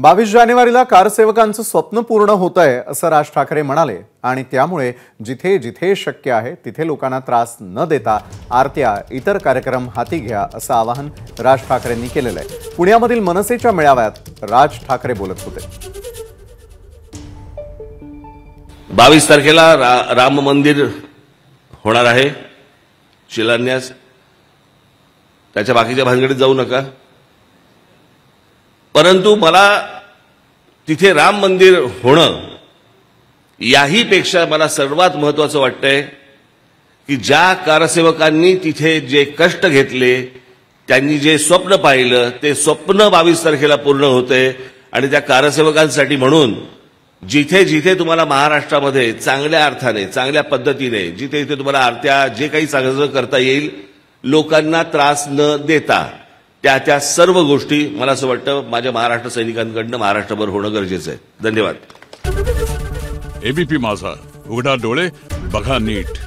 22 जानेवारीला कारसेवकांचं स्वप्न पूर्ण होतंय असं राज ठाकरे म्हणाले आणि त्यामुळे जिथे जिथे शक्य आहे तिथे लोकांना त्रास न देता आरत्या इतर कार्यक्रम हाती घ्या असं आवाहन राज ठाकरेंनी केलेलं आहे। पुण्यामधील मनसेच्या मेळाव्यात राज ठाकरे बोलत होते। 22 तारखेला राम मंदिर होणार आहे शिलान्यास। त्याच्या बाकीच्या भानगडीत जाऊ नका, परंतु मला तिथे राम मंदिर होणं याही पेक्षा मला सर्वात महत्त्वाचं वाटतंय की ज्या कारसेवकांनी तिथे जे कष्ट घेतले, त्यांनी जे स्वप्न पाहिलं ते स्वप्न 22 तारखेला पूर्ण होते। आणि त्या कारसेवकांसाठी म्हणून जिथे जिथे तुम्हाला महाराष्ट्रामध्ये चांगल्या अर्थाने चांगल्या पद्धतीने जिथे जिथे तुम्हाला आरत्या जे काही चांगलं करता येईल, लोकांना त्रास न देता त्या सर्व गोष्टी मला असं वाटतं माझ्या महाराष्ट्र सैनिकांकडून महाराष्ट्रभर होणं गरजेचं आहे। धन्यवाद। एबीपी माझा, उघडा डोळे बघा नीट।